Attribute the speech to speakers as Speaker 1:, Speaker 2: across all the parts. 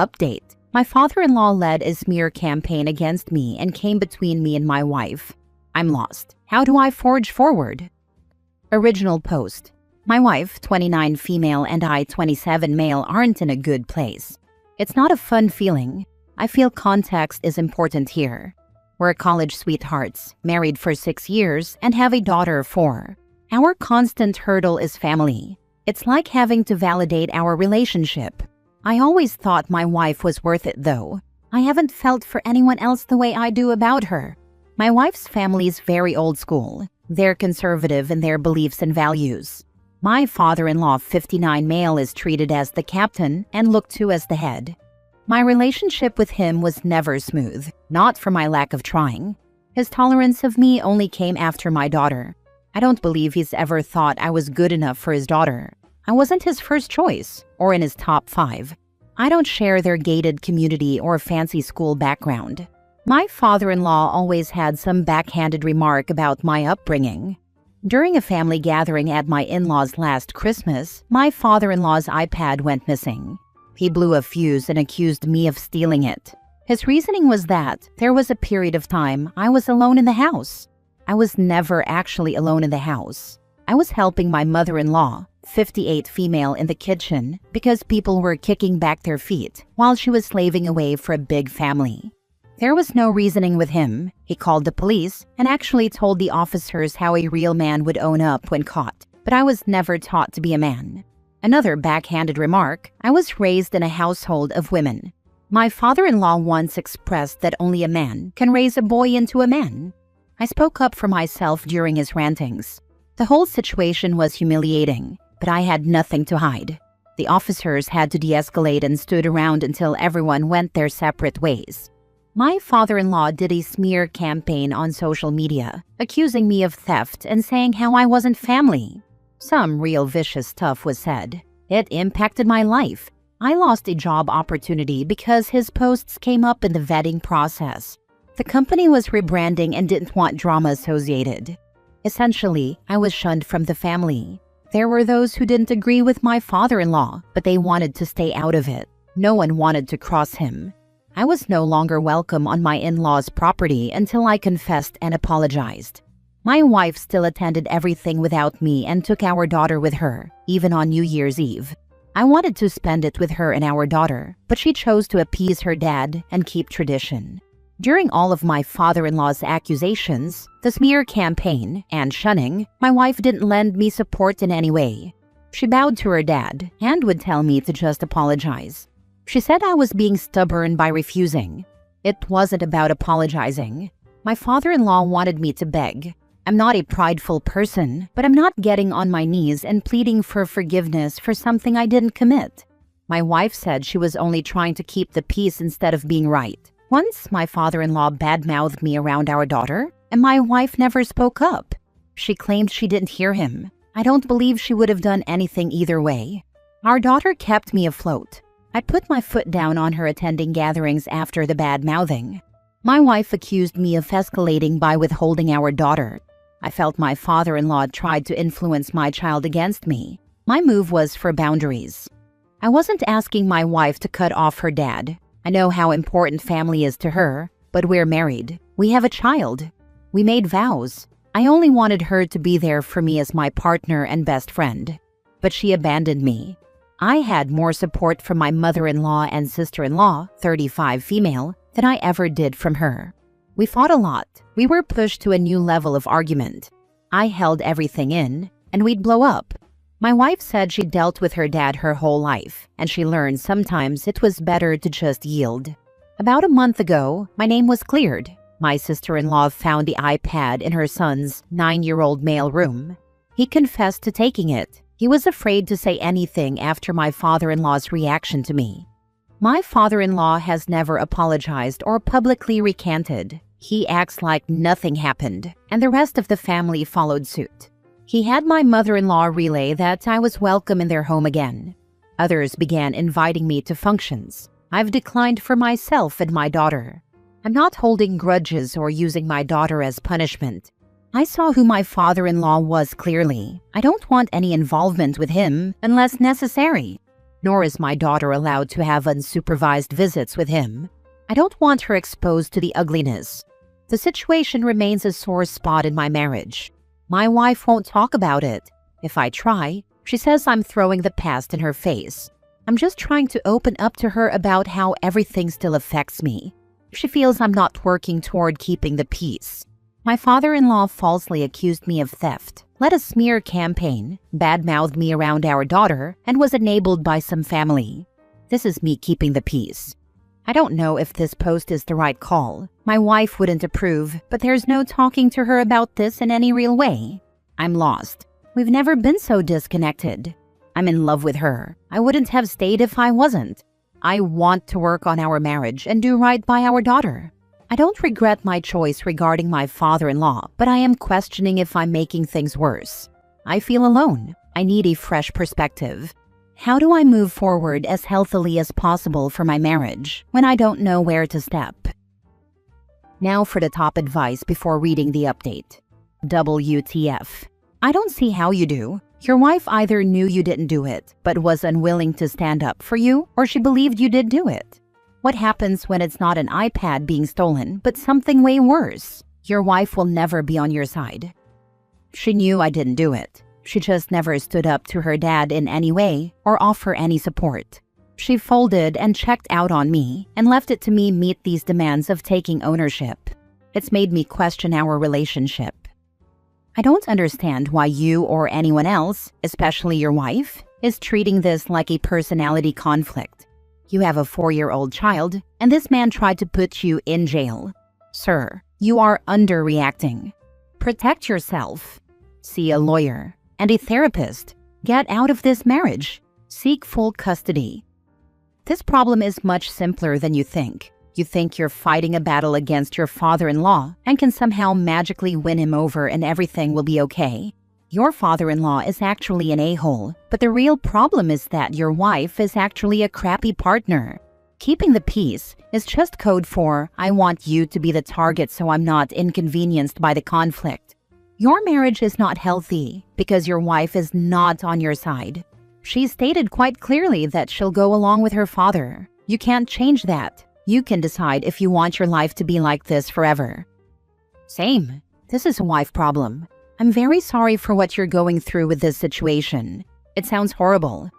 Speaker 1: Update. My father-in-law led a smear campaign against me and came between me and my wife. I'm lost. How do I forge forward? Original post. My wife, 29 female, and I, 27 male, aren't in a good place. It's not a fun feeling. I feel context is important here. We're college sweethearts, married for 6 years, and have a daughter of 4. Our constant hurdle is family. It's like having to validate our relationship. I always thought my wife was worth it, though. I haven't felt for anyone else the way I do about her. My wife's family's very old school. They're conservative in their beliefs and values. My father-in-law, 59 male, is treated as the captain and looked to as the head. My relationship with him was never smooth, not for my lack of trying. His tolerance of me only came after my daughter. I don't believe he's ever thought I was good enough for his daughter. I wasn't his first choice, or in his top 5. I don't share their gated community or fancy school background. My father-in-law always had some backhanded remark about my upbringing. During a family gathering at my in-laws last Christmas, my father-in-law's iPad went missing. He blew a fuse and accused me of stealing it. His reasoning was that there was a period of time I was alone in the house. I was never actually alone in the house. I was helping my mother-in-law, 58 female, in the kitchen because people were kicking back their feet while she was slaving away for a big family. There was no reasoning with him. He called the police and actually told the officers how a real man would own up when caught, but I was never taught to be a man. Another backhanded remark, I was raised in a household of women. My father-in-law once expressed that only a man can raise a boy into a man. I spoke up for myself during his rantings. The whole situation was humiliating, but I had nothing to hide. The officers had to de-escalate and stood around until everyone went their separate ways. My father-in-law did a smear campaign on social media, accusing me of theft and saying how I wasn't family. Some real vicious stuff was said. It impacted my life. I lost a job opportunity because his posts came up in the vetting process. The company was rebranding and didn't want drama associated. Essentially, I was shunned from the family. There were those who didn't agree with my father-in-law, but they wanted to stay out of it. No one wanted to cross him. I was no longer welcome on my in-laws' property until I confessed and apologized. My wife still attended everything without me and took our daughter with her, even on New Year's Eve. I wanted to spend it with her and our daughter, but she chose to appease her dad and keep tradition. During all of my father-in-law's accusations, the smear campaign, and shunning, my wife didn't lend me support in any way. She bowed to her dad and would tell me to just apologize. She said I was being stubborn by refusing. It wasn't about apologizing. My father-in-law wanted me to beg. I'm not a prideful person, but I'm not getting on my knees and pleading for forgiveness for something I didn't commit. My wife said she was only trying to keep the peace instead of being right. Once, my father-in-law badmouthed me around our daughter, and my wife never spoke up. She claimed she didn't hear him. I don't believe she would have done anything either way. Our daughter kept me afloat. I put my foot down on her attending gatherings after the bad-mouthing. My wife accused me of escalating by withholding our daughter. I felt my father-in-law tried to influence my child against me. My move was for boundaries. I wasn't asking my wife to cut off her dad. I know how important family is to her, but we're married. We have a child. We made vows. I only wanted her to be there for me as my partner and best friend. But she abandoned me. I had more support from my mother-in-law and sister-in-law, 35 female, than I ever did from her. We fought a lot. We were pushed to a new level of argument. I held everything in, and we'd blow up. My wife said she dealt with her dad her whole life, and she learned sometimes it was better to just yield. About a month ago, my name was cleared. My sister-in-law found the iPad in her son's 9-year-old male room. He confessed to taking it. He was afraid to say anything after my father-in-law's reaction to me. My father-in-law has never apologized or publicly recanted. He acts like nothing happened, and the rest of the family followed suit. He had my mother-in-law relay that I was welcome in their home again. Others began inviting me to functions. I've declined for myself and my daughter. I'm not holding grudges or using my daughter as punishment. I saw who my father-in-law was clearly. I don't want any involvement with him unless necessary. nor is my daughter allowed to have unsupervised visits with him. I don't want her exposed to the ugliness. The situation remains a sore spot in my marriage. My wife won't talk about it. If I try, she says I'm throwing the past in her face. I'm just trying to open up to her about how everything still affects me. She feels I'm not working toward keeping the peace. My father-in-law falsely accused me of theft, led a smear campaign, badmouthed me around our daughter, and was enabled by some family. This is me keeping the peace. I don't know if this post is the right call. My wife wouldn't approve, but there's no talking to her about this in any real way. I'm lost. We've never been so disconnected. I'm in love with her. I wouldn't have stayed if I wasn't. I want to work on our marriage and do right by our daughter. I don't regret my choice regarding my father-in-law, but I am questioning if I'm making things worse. I feel alone. I need a fresh perspective. How do I move forward as healthily as possible for my marriage when I don't know where to step? Now for the top advice before reading the update. WTF. I don't see how you do. Your wife either knew you didn't do it, but was unwilling to stand up for you, or she believed you did do it. What happens when it's not an iPad being stolen, but something way worse? Your wife will never be on your side. She knew I didn't do it. She just never stood up to her dad in any way or offer any support. She folded and checked out on me and left it to me meet these demands of taking ownership. It's made me question our relationship. I don't understand why you or anyone else, especially your wife, is treating this like a personality conflict. You have a 4-year-old child, and this man tried to put you in jail. Sir, you are underreacting. Protect yourself. See a lawyer and a therapist. Get out of this marriage. Seek full custody. This problem is much simpler than you think. You think you're fighting a battle against your father-in-law and can somehow magically win him over and everything will be okay. Your father-in-law is actually an a-hole, but the real problem is that your wife is actually a crappy partner. Keeping the peace is just code for, I want you to be the target so I'm not inconvenienced by the conflict. Your marriage is not healthy because your wife is not on your side. She stated quite clearly that she'll go along with her father. You can't change that. You can decide if you want your life to be like this forever. Same. This is a wife problem. I'm very sorry for what you're going through with this situation. It sounds horrible.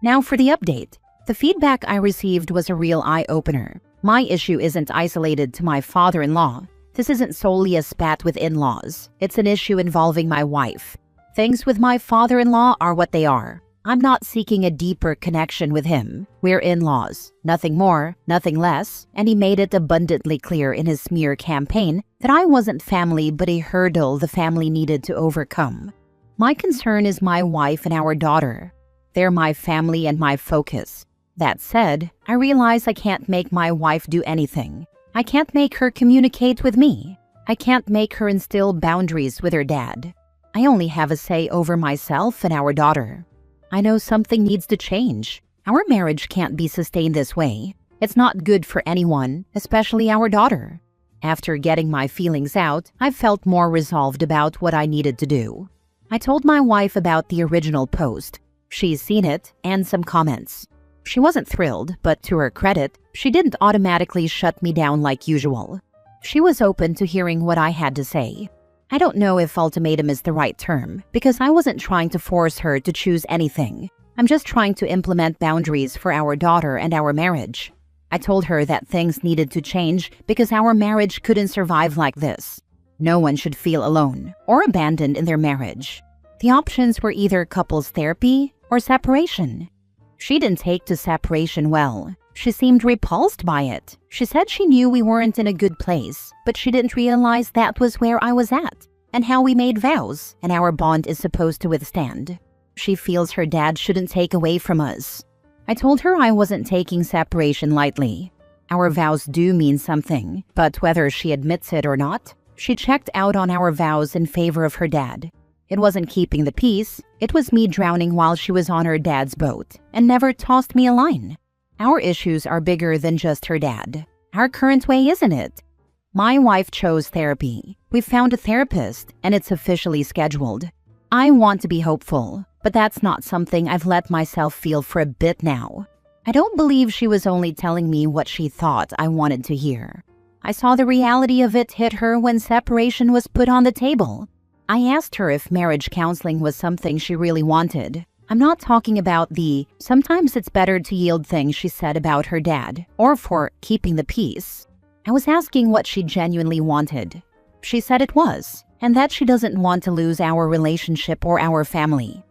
Speaker 1: Now for the update. The feedback I received was a real eye-opener. My issue isn't isolated to my father-in-law. This isn't solely a spat with in-laws. It's an issue involving my wife. Things with my father-in-law are what they are. I'm not seeking a deeper connection with him. We're in-laws. Nothing more, nothing less, and he made it abundantly clear in his smear campaign that I wasn't family but a hurdle the family needed to overcome. My concern is my wife and our daughter. They're my family and my focus. That said, I realize I can't make my wife do anything. I can't make her communicate with me. I can't make her instill boundaries with her dad. I only have a say over myself and our daughter. I know something needs to change. Our marriage can't be sustained this way. It's not good for anyone, especially our daughter. After getting my feelings out, I felt more resolved about what I needed to do. I told my wife about the original post. She's seen it and some comments. She wasn't thrilled, but to her credit, she didn't automatically shut me down like usual. She was open to hearing what I had to say. I don't know if ultimatum is the right term, because I wasn't trying to force her to choose anything. I'm just trying to implement boundaries for our daughter and our marriage. I told her that things needed to change because our marriage couldn't survive like this. No one should feel alone or abandoned in their marriage. The options were either couples therapy or separation. She didn't take to separation well. She seemed repulsed by it. She said she knew we weren't in a good place, but she didn't realize that was where I was at and how we made vows and our bond is supposed to withstand. She feels her dad shouldn't take away from us. I told her I wasn't taking separation lightly. Our vows do mean something, but whether she admits it or not, she checked out on our vows in favor of her dad. It wasn't keeping the peace, it was me drowning while she was on her dad's boat and never tossed me a line. Our issues are bigger than just her dad. Our current way isn't it? My wife chose therapy. We found a therapist and it's officially scheduled. I want to be hopeful, but But that's not something I've let myself feel for a bit now. I don't believe she was only telling me what she thought I wanted to hear. I saw the reality of it hit her when separation was put on the table. I asked her if marriage counseling was something she really wanted. I'm not talking about the "sometimes it's better to yield" thing she said about her dad, or for keeping the peace. I was asking what she genuinely wanted. She said it was, and that she doesn't want to lose our relationship or our family.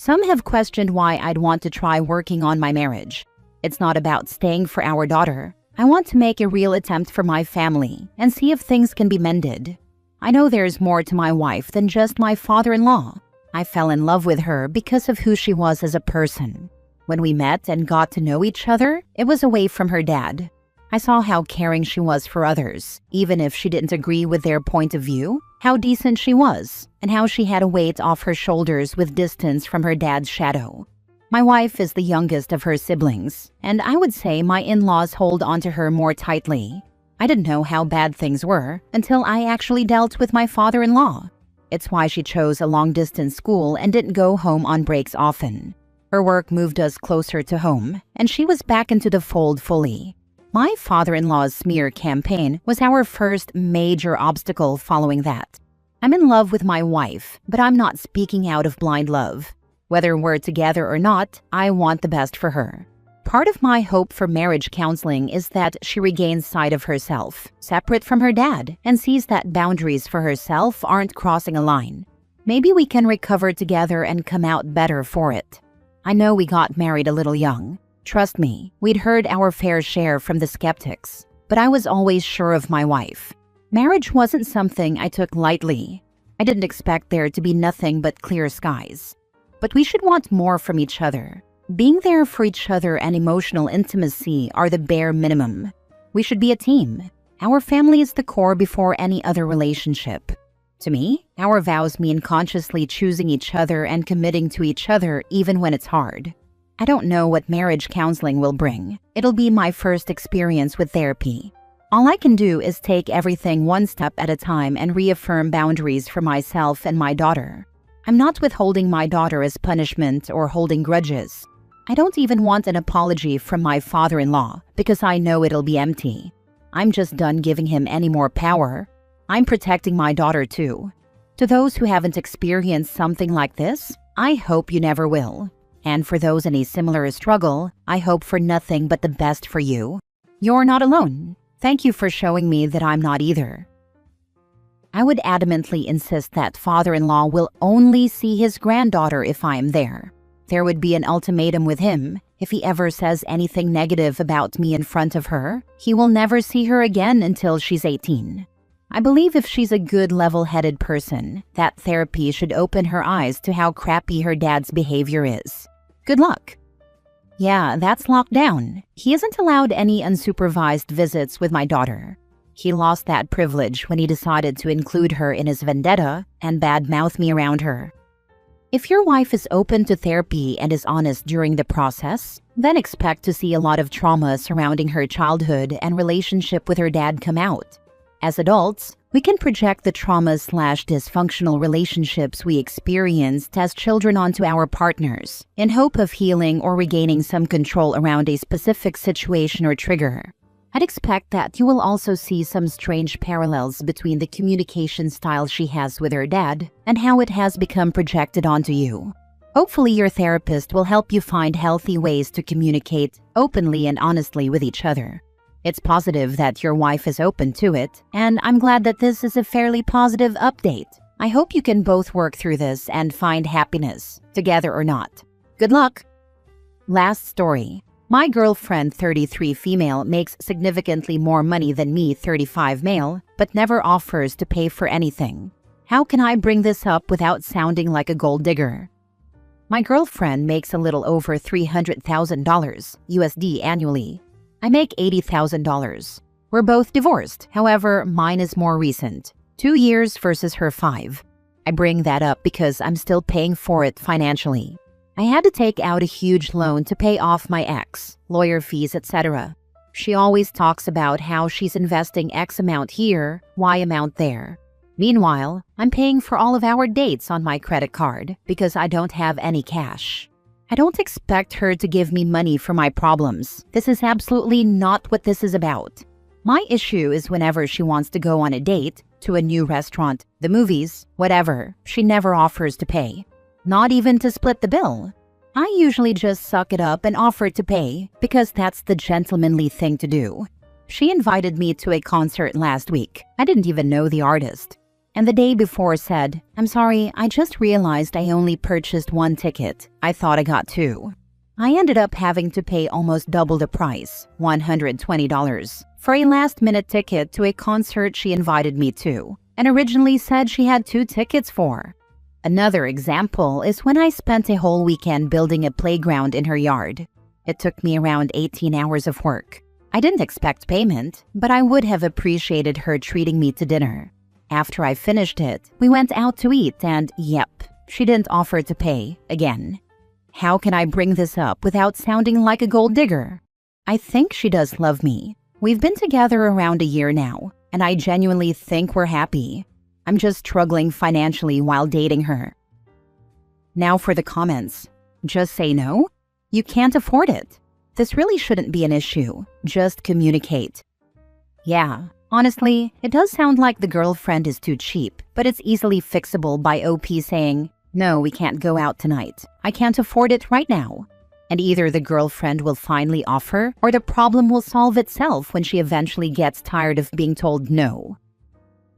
Speaker 1: Some have questioned why I'd want to try working on my marriage. It's not about staying for our daughter. I want to make a real attempt for my family and see if things can be mended. I know there's more to my wife than just my father-in-law. I fell in love with her because of who she was as a person. When we met and got to know each other, it was away from her dad. I saw how caring she was for others, even if she didn't agree with their point of view, how decent she was, and how she had a weight off her shoulders with distance from her dad's shadow. My wife is the youngest of her siblings, and I would say my in-laws hold onto her more tightly. I didn't know how bad things were until I actually dealt with my father-in-law. It's why she chose a long-distance school and didn't go home on breaks often. Her work moved us closer to home, and she was back into the fold fully. My father-in-law's smear campaign was our first major obstacle following that. I'm in love with my wife, but I'm not speaking out of blind love. Whether we're together or not, I want the best for her. Part of my hope for marriage counseling is that she regains sight of herself, separate from her dad, and sees that boundaries for herself aren't crossing a line. Maybe we can recover together and come out better for it. I know we got married a little young. Trust me, we'd heard our fair share from the skeptics, but I was always sure of my wife. Marriage wasn't something I took lightly. I didn't expect there to be nothing but clear skies. But we should want more from each other. Being there for each other and emotional intimacy are the bare minimum. We should be a team. Our family is the core before any other relationship. To me, our vows mean consciously choosing each other and committing to each other even when it's hard. I don't know what marriage counseling will bring. It'll be my first experience with therapy. All I can do is take everything one step at a time and reaffirm boundaries for myself and my daughter. I'm not withholding my daughter as punishment or holding grudges. I don't even want an apology from my father-in-law because I know it'll be empty. I'm just done giving him any more power. I'm protecting my daughter too. To those who haven't experienced something like this, I hope you never will. And for those in a similar struggle, I hope for nothing but the best for you. You're not alone. Thank you for showing me that I'm not either. I would adamantly insist that father-in-law will only see his granddaughter if I am there. There would be an ultimatum with him. If he ever says anything negative about me in front of her, he will never see her again until she's 18. I believe if she's a good level-headed person, that therapy should open her eyes to how crappy her dad's behavior is. Good luck. Yeah, that's locked down. He isn't allowed any unsupervised visits with my daughter. He lost that privilege when he decided to include her in his vendetta and badmouth me around her. If your wife is open to therapy and is honest during the process, then expect to see a lot of trauma surrounding her childhood and relationship with her dad come out. As adults, we can project the trauma/dysfunctional relationships we experienced as children onto our partners in hope of healing or regaining some control around a specific situation or trigger. I'd expect that you will also see some strange parallels between the communication style she has with her dad and how it has become projected onto you. Hopefully, your therapist will help you find healthy ways to communicate openly and honestly with each other. It's positive that your wife is open to it, and I'm glad that this is a fairly positive update. I hope you can both work through this and find happiness, together or not. Good luck! Last story. My girlfriend, 33 female, makes significantly more money than me, 35 male, but never offers to pay for anything. How can I bring this up without sounding like a gold digger? My girlfriend makes a little over $300,000 USD annually. I make $80,000. We're both divorced, however, mine is more recent, 2 years versus her 5. I bring that up because I'm still paying for it financially. I had to take out a huge loan to pay off my ex, lawyer fees, etc. She always talks about how she's investing X amount here, Y amount there. Meanwhile, I'm paying for all of our dates on my credit card because I don't have any cash. I don't expect her to give me money for my problems. This is absolutely not what this is about. My issue is whenever she wants to go on a date, to a new restaurant, the movies, whatever, she never offers to pay. Not even to split the bill. I usually just suck it up and offer to pay because that's the gentlemanly thing to do. She invited me to a concert last week. I didn't even know the artist. And the day before said, "I'm sorry, I just realized I only purchased one ticket. I thought I got two." I ended up having to pay almost double the price, $120, for a last-minute ticket to a concert she invited me to, and originally said she had 2 tickets for. Another example is when I spent a whole weekend building a playground in her yard. It took me around 18 hours of work. I didn't expect payment, but I would have appreciated her treating me to dinner. After I finished it, we went out to eat and, yep, she didn't offer to pay again. How can I bring this up without sounding like a gold digger? I think she does love me. We've been together around a year now, and I genuinely think we're happy. I'm just struggling financially while dating her. Now for the comments. Just say no? You can't afford it. This really shouldn't be an issue. Just communicate. Yeah. Honestly, it does sound like the girlfriend is too cheap, but it's easily fixable by OP saying, "No, we can't go out tonight. I can't afford it right now." And either the girlfriend will finally offer, or the problem will solve itself when she eventually gets tired of being told no.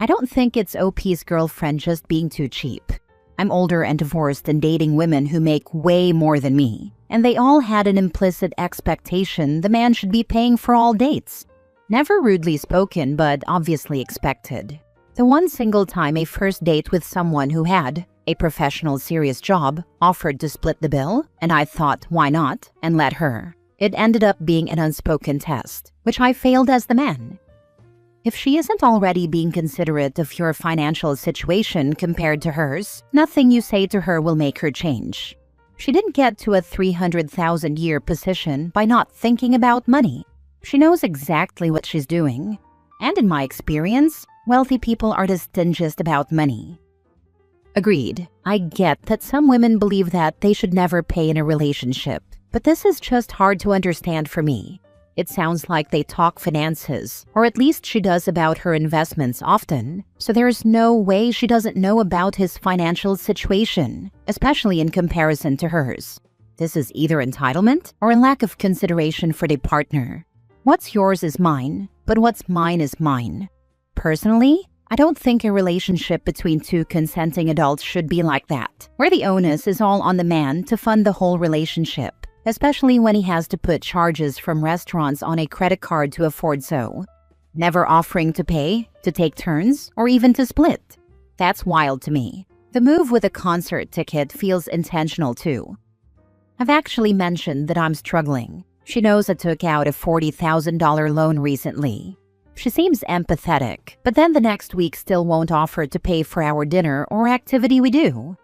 Speaker 1: I don't think it's OP's girlfriend just being too cheap. I'm older and divorced and dating women who make way more than me, and they all had an implicit expectation the man should be paying for all dates. Never rudely spoken, but obviously expected. The one single time a first date with someone who had a professional, serious job offered to split the bill, and I thought, why not, and let her. It ended up being an unspoken test, which I failed as the man. If she isn't already being considerate of your financial situation compared to hers, nothing you say to her will make her change. She didn't get to a 300,000-year position by not thinking about money. She knows exactly what she's doing. And in my experience, wealthy people are the stingiest about money. Agreed. I get that some women believe that they should never pay in a relationship, but this is just hard to understand for me. It sounds like they talk finances, or at least she does about her investments often, so there's no way she doesn't know about his financial situation, especially in comparison to hers. This is either entitlement or a lack of consideration for the partner. What's yours is mine, but what's mine is mine. Personally, I don't think a relationship between 2 consenting adults should be like that, where the onus is all on the man to fund the whole relationship, especially when he has to put charges from restaurants on a credit card to afford so. Never offering to pay, to take turns, or even to split. That's wild to me. The move with a concert ticket feels intentional too. I've actually mentioned that I'm struggling. She knows I took out a $40,000 loan recently. She seems empathetic, but then the next week still won't offer to pay for our dinner or activity we do.